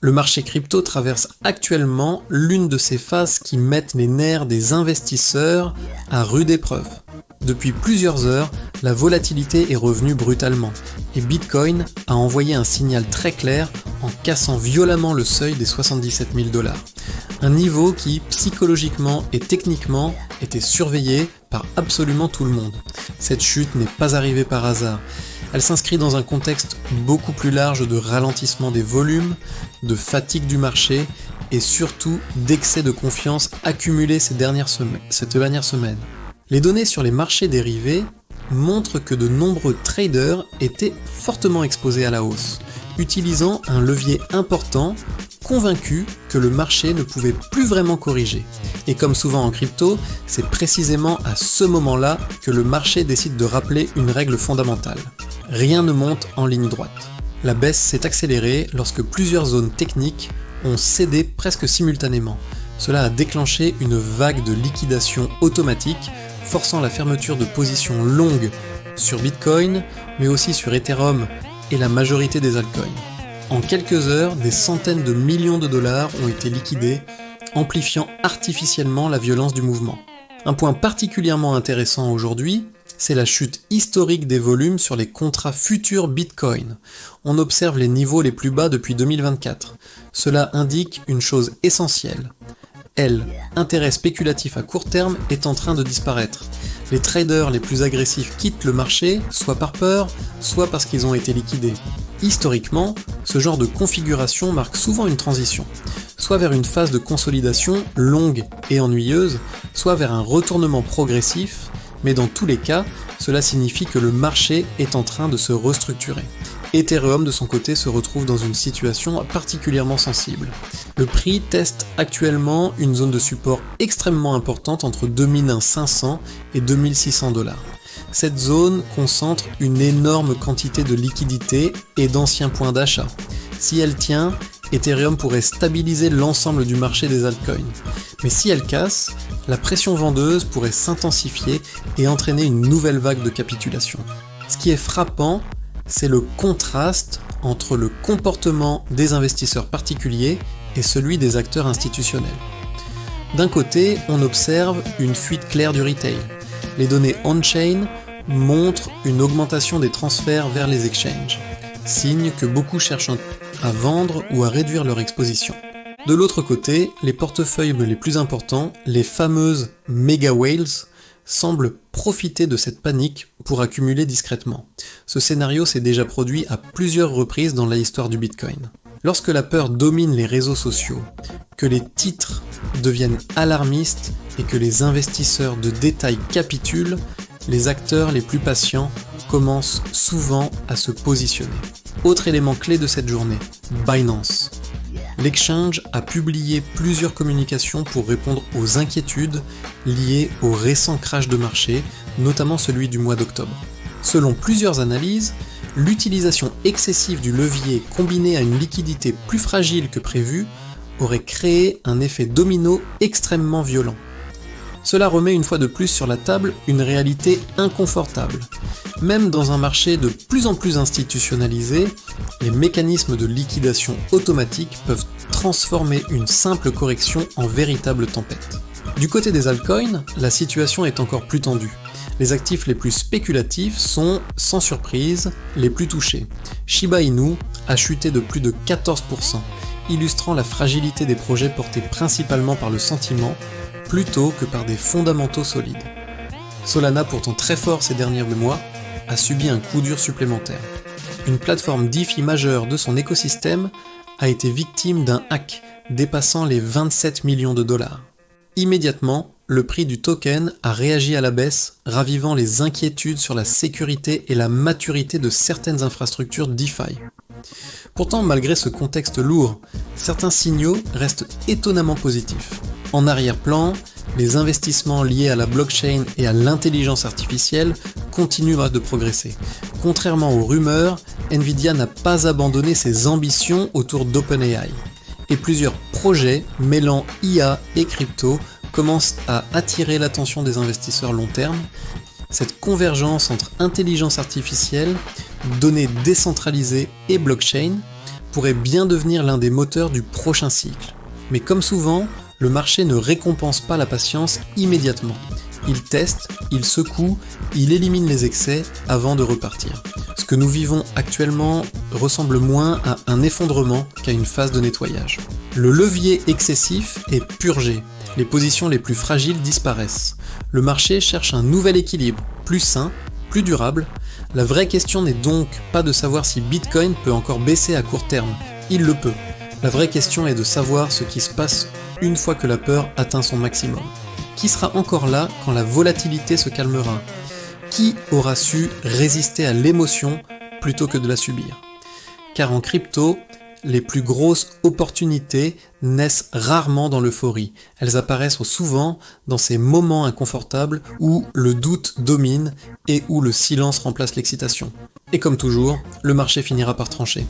Le marché crypto traverse actuellement l'une de ces phases qui mettent les nerfs des investisseurs à rude épreuve. Depuis plusieurs heures, la volatilité est revenue brutalement et Bitcoin a envoyé un signal très clair en cassant violemment le seuil des 77 000 $. Un niveau qui, psychologiquement et techniquement, était surveillé par absolument tout le monde. Cette chute n'est pas arrivée par hasard. Elle s'inscrit dans un contexte beaucoup plus large de ralentissement des volumes, de fatigue du marché et surtout d'excès de confiance accumulé cette dernière semaine. Les données sur les marchés dérivés montrent que de nombreux traders étaient fortement exposés à la hausse, utilisant un levier important, convaincus que le marché ne pouvait plus vraiment corriger. Et comme souvent en crypto, c'est précisément à ce moment-là que le marché décide de rappeler une règle fondamentale. Rien ne monte en ligne droite. La baisse s'est accélérée lorsque plusieurs zones techniques ont cédé presque simultanément. Cela a déclenché une vague de liquidation automatique, forçant la fermeture de positions longues sur Bitcoin, mais aussi sur Ethereum et la majorité des altcoins. En quelques heures, des centaines de millions de dollars ont été liquidés, amplifiant artificiellement la violence du mouvement. Un point particulièrement intéressant aujourd'hui, c'est la chute historique des volumes sur les contrats futurs Bitcoin. On observe les niveaux les plus bas depuis 2024. Cela indique une chose essentielle. L'intérêt spéculatif à court terme est en train de disparaître. Les traders les plus agressifs quittent le marché, soit par peur, soit parce qu'ils ont été liquidés. Historiquement, ce genre de configuration marque souvent une transition, soit vers une phase de consolidation longue et ennuyeuse, soit vers un retournement progressif, mais dans tous les cas, cela signifie que le marché est en train de se restructurer. Ethereum de son côté se retrouve dans une situation particulièrement sensible. Le prix teste actuellement une zone de support extrêmement importante entre 2500 et 2600 $. Cette zone concentre une énorme quantité de liquidités et d'anciens points d'achat. Si elle tient, Ethereum pourrait stabiliser l'ensemble du marché des altcoins. Mais si elle casse, la pression vendeuse pourrait s'intensifier et entraîner une nouvelle vague de capitulation. Ce qui est frappant, c'est le contraste entre le comportement des investisseurs particuliers et celui des acteurs institutionnels. D'un côté, on observe une fuite claire du retail. Les données on-chain montrent une augmentation des transferts vers les exchanges, signe que beaucoup cherchent à vendre ou à réduire leur exposition. De l'autre côté, les portefeuilles les plus importants, les fameuses mega whales, semblent profiter de cette panique pour accumuler discrètement. Ce scénario s'est déjà produit à plusieurs reprises dans l'histoire du Bitcoin. Lorsque la peur domine les réseaux sociaux, que les titres deviennent alarmistes et que les investisseurs de détail capitulent, les acteurs les plus patients commencent souvent à se positionner. Autre élément clé de cette journée, Binance. L'exchange a publié plusieurs communications pour répondre aux inquiétudes liées au récent crash de marché, notamment celui du mois d'octobre. Selon plusieurs analyses, l'utilisation excessive du levier combinée à une liquidité plus fragile que prévu aurait créé un effet domino extrêmement violent. Cela remet une fois de plus sur la table une réalité inconfortable. Même dans un marché de plus en plus institutionnalisé, les mécanismes de liquidation automatique peuvent transformer une simple correction en véritable tempête. Du côté des altcoins, la situation est encore plus tendue. Les actifs les plus spéculatifs sont, sans surprise, les plus touchés. Shiba Inu a chuté de plus de 14%, illustrant la fragilité des projets portés principalement par le sentiment, plutôt que par des fondamentaux solides. Solana, pourtant très fort ces derniers mois, a subi un coup dur supplémentaire. Une plateforme DeFi majeure de son écosystème a été victime d'un hack dépassant les 27 millions de $. Immédiatement, le prix du token a réagi à la baisse, ravivant les inquiétudes sur la sécurité et la maturité de certaines infrastructures DeFi. Pourtant, malgré ce contexte lourd, certains signaux restent étonnamment positifs. En arrière-plan, les investissements liés à la blockchain et à l'intelligence artificielle continuent de progresser. Contrairement aux rumeurs, Nvidia n'a pas abandonné ses ambitions autour d'OpenAI. Et plusieurs projets mêlant IA et crypto commencent à attirer l'attention des investisseurs long terme. Cette convergence entre intelligence artificielle, données décentralisées et blockchain pourrait bien devenir l'un des moteurs du prochain cycle. Mais comme souvent, le marché ne récompense pas la patience immédiatement. Il teste, il secoue, il élimine les excès avant de repartir. Ce que nous vivons actuellement ressemble moins à un effondrement qu'à une phase de nettoyage. Le levier excessif est purgé, les positions les plus fragiles disparaissent. Le marché cherche un nouvel équilibre, plus sain, plus durable. La vraie question n'est donc pas de savoir si Bitcoin peut encore baisser à court terme, il le peut. La vraie question est de savoir ce qui se passe une fois que la peur atteint son maximum. Qui sera encore là quand la volatilité se calmera? Qui aura su résister à l'émotion plutôt que de la subir? Car en crypto, les plus grosses opportunités naissent rarement dans l'euphorie. Elles apparaissent souvent dans ces moments inconfortables où le doute domine et où le silence remplace l'excitation. Et comme toujours, le marché finira par trancher.